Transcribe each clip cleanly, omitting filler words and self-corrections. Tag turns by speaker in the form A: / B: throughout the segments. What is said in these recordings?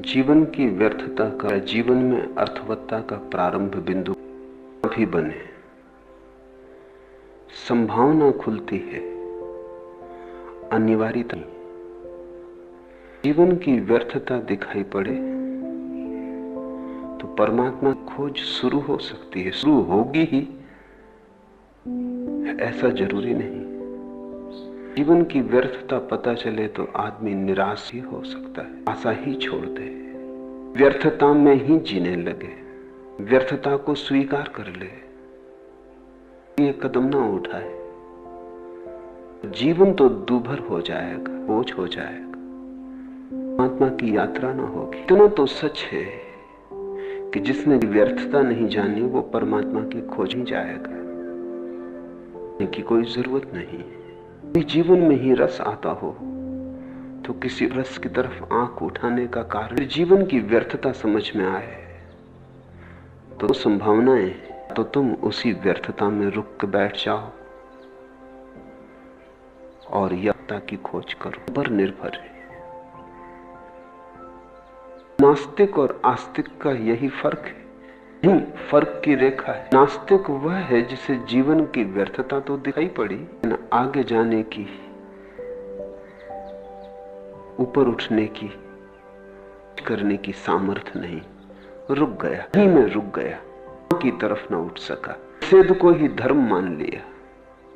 A: जीवन की व्यर्थता का, जीवन में अर्थवत्ता का प्रारंभ बिंदु भी बने, संभावना खुलती है, अनिवार्यता नहीं। जीवन की व्यर्थता दिखाई पड़े तो परमात्मा खोज शुरू हो सकती है, शुरू होगी ही, ऐसा जरूरी नहीं। जीवन की व्यर्थता पता चले तो आदमी निराश ही हो सकता है, आशा ही छोड़ दे, व्यर्थता में ही जीने लगे, व्यर्थता को स्वीकार कर ले, ये कदम ना उठाए, जीवन तो दूभर हो जाएगा, बोझ हो जाएगा, परमात्मा की यात्रा ना होगी। इतना तो सच है कि जिसने व्यर्थता नहीं जानी वो परमात्मा की खोज ही जाएगा, की कोई जरूरत नहीं। जीवन में ही रस आता हो तो किसी रस की तरफ आंख उठाने का कारण, जीवन की व्यर्थता समझ में आए तो संभावनाएं, तो तुम उसी व्यर्थता में रुक के बैठ जाओ और यथा की खोज करो, पर निर्भर है। नास्तिक और आस्तिक का यही फर्क है, नहीं फर्क की रेखा है। नास्तिक वह है जिसे जीवन की व्यर्थता तो दिखाई पड़ी, न आगे जाने की, ऊपर उठने की, करने की सामर्थ्य नहीं, रुक गया, ही में रुक गया, की तरफ न उठ सका, सेध को ही धर्म मान लिया,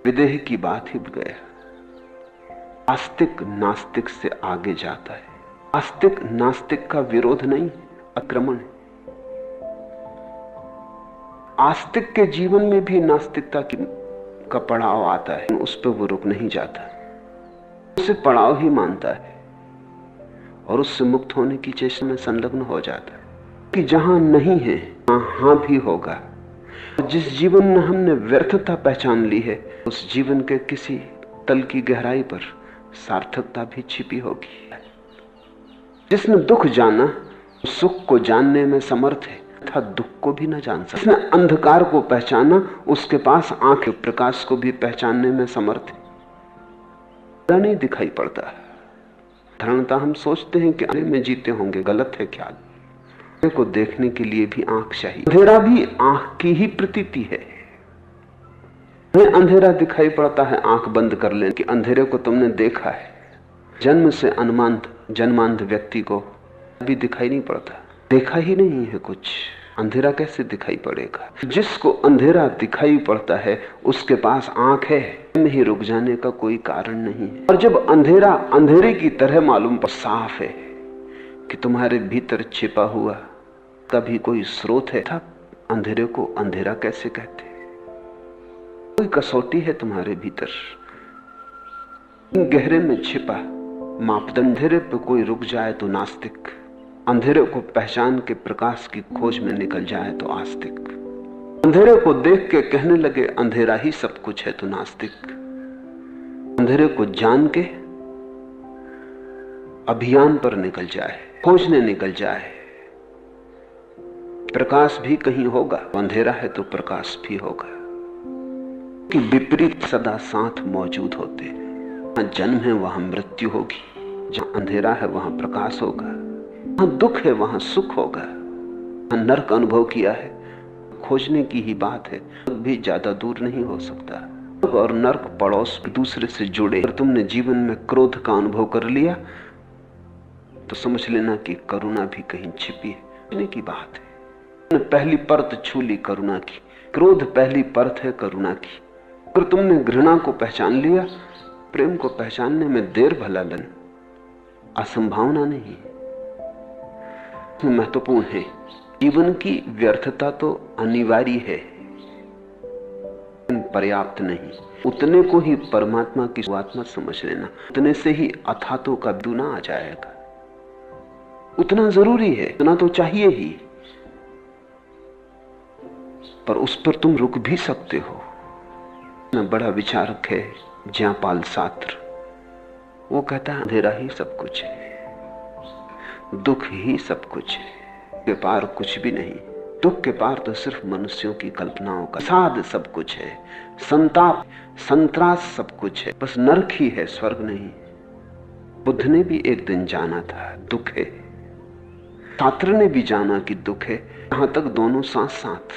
A: विदेह की बात ही गया। आस्तिक नास्तिक से आगे जाता है। आस्तिक नास्तिक का विरोध नहीं, आक्रमण है। आस्तिक के जीवन में भी नास्तिकता का पड़ाव आता है, उस पर वो रुक नहीं जाता, उसे पड़ाव ही मानता है और उससे मुक्त होने की चेष्टा में संलग्न हो जाता है कि जहां नहीं है वहां हां भी होगा। जिस जीवन में हमने व्यर्थता पहचान ली है, उस जीवन के किसी तल की गहराई पर सार्थकता भी छिपी होगी। जिसने दुख जाना सुख को जानने में समर्थ है तथा दुख को भी न जान सकता। जिसने अंधकार को पहचाना उसके पास आंख प्रकाश को भी पहचानने में समर्थ है। नहीं दिखाई पड़ता। धारणता हम सोचते हैं कि अंधेरे में जीते होंगे, गलत है ख्याल। अंधेरे को देखने के लिए भी आंख चाहिए, अंधेरा भी आंख की ही प्रतीति है। अंधेरा दिखाई पड़ता है आंख बंद कर लेने कि अंधेरे को तुमने देखा है। जन्म से जन्मांध व्यक्ति को भी दिखाई नहीं पड़ता, देखा ही नहीं है कुछ, अंधेरा कैसे दिखाई पड़ेगा। जिसको अंधेरा दिखाई पड़ता है उसके पास आंख है, में ही रुक जाने का कोई कारण नहीं है। और जब अंधेरा अंधेरे की तरह मालूम पर साफ है कि तुम्हारे भीतर छिपा हुआ कभी कोई स्रोत है, था अंधेरे को अंधेरा कैसे कहते, कोई कसौटी है तुम्हारे भीतर, गहरे में छिपा मापदंड। अंधेरे पे कोई रुक जाए तो नास्तिक, अंधेरे को पहचान के प्रकाश की खोज में निकल जाए तो आस्तिक, अंधेरे को देख के कहने लगे अंधेरा ही सब कुछ है तो नास्तिक, अंधेरे को जान के अभियान पर निकल जाए, खोजने निकल जाए, प्रकाश भी कहीं होगा, अंधेरा है तो प्रकाश भी होगा, कि विपरीत सदा साथ मौजूद होते हैं। जहां जन्म है वहां मृत्यु होगी, जहां अंधेरा है वहां प्रकाश होगा, जहां दुख है वहां सुख होगा। नरक अनुभव किया है, खोजने की ही बात है, भी ज्यादा दूर नहीं हो सकता। और नरक पड़ोस दूसरे से जुड़े। अगर तुमने जीवन में क्रोध का अनुभव कर लिया तो समझ लेना कि करुणा भी कहीं छिपी है, की बात है। पहली परत छू ली करुणा की, क्रोध पहली परत है करुणा की। अगर तुमने घृणा को पहचान लिया, प्रेम को पहचानने में देर भला लन, असंभावना नहीं, महत्वपूर्ण है। जीवन की व्यर्थता तो अनिवार्य है, पर्याप्त नहीं। उतने को ही परमात्मा की शुरुआत मत समझ लेना, उतने से ही अथातों का दुना आ जाएगा। उतना जरूरी है, उतना तो चाहिए ही, पर उस पर तुम रुक भी सकते हो। बड़ा विचारक है ज्ञापाल सात्र, वो कहता है अंधेरा ही सब कुछ है, दुख ही सब कुछ है, के पार कुछ भी नहीं। दुख के पार तो सिर्फ मनुष्यों की कल्पनाओं का साध सब कुछ है, संताप संत्रास सब कुछ है, बस नरक ही है, स्वर्ग नहीं। बुद्ध ने भी एक दिन जाना था दुख है, छात्र ने भी जाना कि दुख है, यहां तक दोनों साथ साथ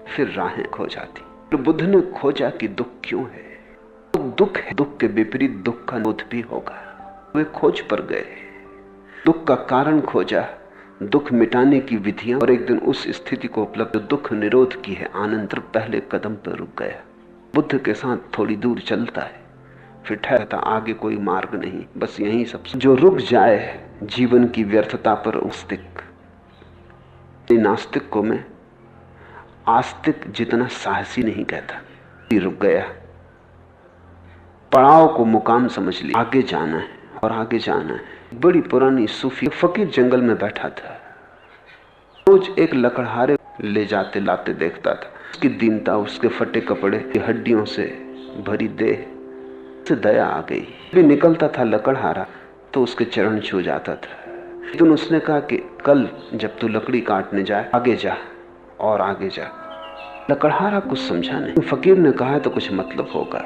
A: फिर राहें खो जाती। तो बुद्ध ने खोजा कि दुख क्यों है। दुख है, दुख के विपरीत दुख का निरोध भी होगा। वे खोज पर गए, दुख का कारण खोजा, दुख मिटाने की विधियां, और एक दिन उस स्थिति को उपलब्ध दुख निरोध की है। आनंद पहले कदम पर रुक गया। बुद्ध के साथ थोड़ी दूर चलता है, फिर ठहरता, आगे कोई मार्ग नहीं, बस यही सब। जो रुक जाए जीवन की व्यर्थता पर, नास्तिक को मैं आस्तिक जितना साहसी नहीं कहता। रुक गया, पड़ाव को मुकाम समझ लिया, आगे जाना है और आगे जाना है। बड़ी पुरानी सूफी फकीर जंगल में बैठा था, रोज एक लकड़हारे ले जाते लाते देखता था। उसकी दीनता, उसके फटे कपड़े, हड्डियों से भरी देह से दया आ गई। भी निकलता था लकड़हारा तो उसके चरण छू जाता था। लेकिन उसने कहा कि कल जब तू लकड़ी काटने जाए, आगे जा और आगे जा। लकड़हारा कुछ समझा नहीं। फकीर ने कहा है तो कुछ मतलब होगा।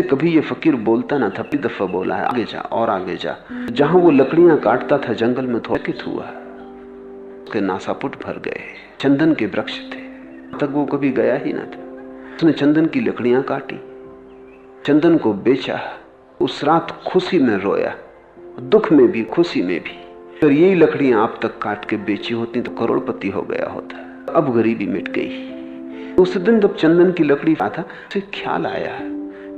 A: कभी ये फकीर बोलता ना था, पहली दफा बोला है आगे जा और आगे जा। जहां वो लकड़ियां काटता था जंगल में, थोकित हुआ, उसके नासापुट भर गए। चंदन के वृक्ष थे, तक वो कभी गया ही ना था। उसने चंदन की लकड़ियां काटी, चंदन को बेचा। उस रात खुशी में रोया, दुख में भी खुशी में भी। अगर यही लकड़ियां आप तक काट के बेची होती तो करोड़पति हो गया होता। अब गरीबी मिट गई। उस दिन जब चंदन की लकड़ी था, उसे ख्याल आया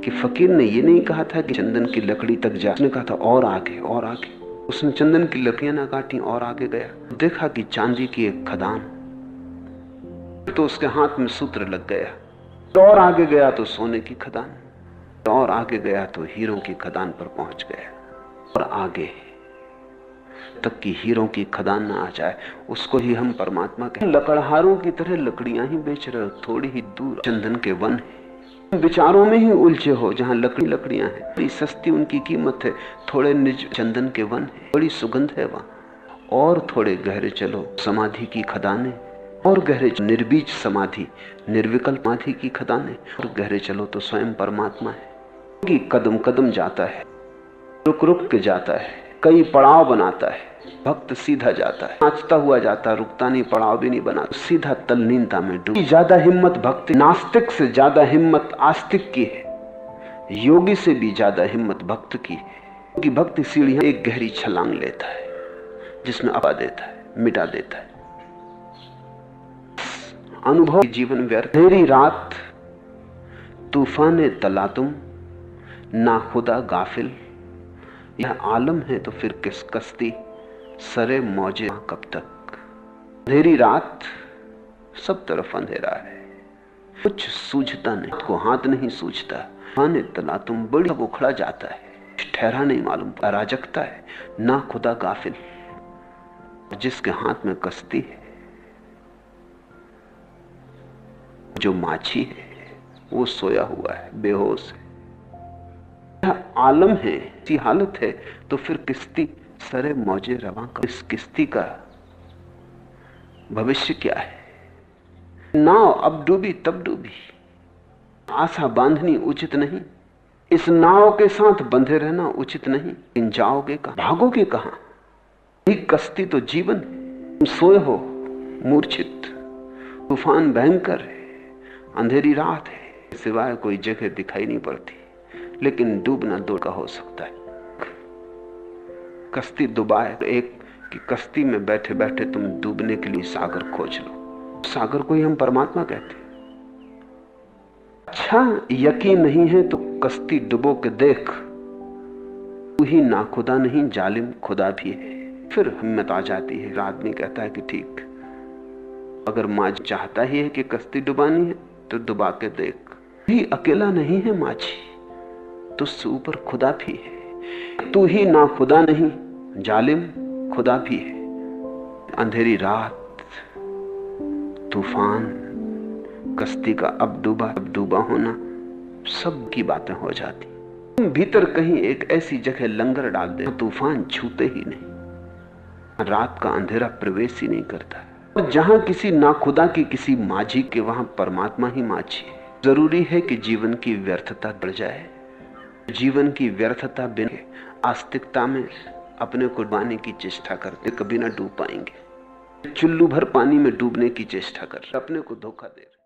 A: कि फकीर ने ये नहीं कहा था कि चंदन की लकड़ी तक जा, उसने कहा था और आगे और आगे। उसने चंदन की लकड़ियां ना काटी और आगे गया, देखा कि चांदी की एक खदान, तो उसके हाथ में सूत्र लग गया। और आगे गया तो सोने की खदान, और आगे गया तो हीरों की खदान पर पहुंच गया। और आगे तक की हीरों की खदान ना आ जाए, उसको ही हम परमात्मा कहते हैं। लकड़हारों की तरह लकड़ियां ही बेच रहे हो, थोड़ी ही दूर चंदन के वन है। विचारों में ही उलझे हो, जहां लकड़ियां हैं, बड़ी सस्ती उनकी कीमत है। थोड़े निज चंदन के वन है, बड़ी सुगंध है वहां। और थोड़े गहरे चलो, समाधि की खदानें, और गहरे निर्बीज समाधि, निर्विकल्प समाधि की खदानें। और गहरे चलो तो स्वयं परमात्मा है कि कदम कदम जाता है, रुक रुक के जाता है, कई पड़ाव बनाता है। भक्त सीधा जाता है, नाचता हुआ जाता, रुकता नहीं, पड़ाव भी नहीं बनाता, सीधा तल्लीनता में डूब। ज्यादा हिम्मत भक्ति, नास्तिक से ज्यादा हिम्मत आस्तिक की है। योगी से भी ज्यादा हिम्मत भक्त की है, क्योंकि भक्ति सीढ़ियां एक गहरी छलांग लेता है, जिसमें अपा देता है, मिटा देता है। अनुभव जीवन व्यर्थ। अंधेरी रात तूफाने तलातुम, ना खुदा गाफिल। यह आलम है तो फिर किस कश्ती, सरे मौजे कब तक। अंधेरी रात, सब तरफ अंधेरा है, कुछ सूझता नहीं, को हाथ नहीं सूझता। तूफाने तलातुम, बड़ी अब उखड़ा जाता है, ठहरा नहीं मालूम, अराजकता है। ना खुदा गाफिल, जिसके हाथ में कश्ती है, जो माछी है, वो सोया हुआ है, बेहोश है। आलम है, इसी हालत है तो फिर किश्ती सरे मौजे रवां का, इस किश्ती का भविष्य क्या है। नाव अब डूबी तब डूबी, आशा बांधनी उचित नहीं। इस नाव के साथ बंधे रहना उचित नहीं। इन जाओगे कहां, भागोगे कहां। एक कश्ती तो जीवन है, सोए हो मूर्छित, तूफान भयंकर है, अंधेरी रात है, सिवाय कोई जगह दिखाई नहीं पड़ती, लेकिन डूबना दो का हो सकता है। कश्ती डुबाए, एक कि कश्ती में बैठे बैठे तुम डूबने के लिए सागर खोज लो। सागर को ही हम परमात्मा कहते हैं। अच्छा यकीन नहीं है तो कश्ती डुबो के देख, तू ही ना खुदा नहीं, जालिम खुदा भी है। फिर हिम्मत आ जाती है, आदमी कहता है कि ठीक, अगर माँ चाहता ही है कि कश्ती डुबानी है तो डुबा के देख। ही अकेला नहीं है माझी, तुझसे ऊपर खुदा भी है। तू ही ना खुदा नहीं, जालिम खुदा भी है। अंधेरी रात, तूफान, कश्ती का अब डूबा होना, सब की बातें हो जाती। भीतर कहीं एक ऐसी जगह लंगर डाल दे, तूफान छूते ही नहीं, रात का अंधेरा प्रवेश ही नहीं करता। और जहां किसी नाखुदा की, किसी माझी के, वहां परमात्मा ही माझी है। जरूरी है कि जीवन की व्यर्थता बढ़ जाए। जीवन की व्यर्थता बिना आस्तिकता में अपने को डुबाने की चेष्टा करते कभी ना डूब पाएंगे। चुल्लू भर पानी में डूबने की चेष्टा कर, अपने को धोखा दे।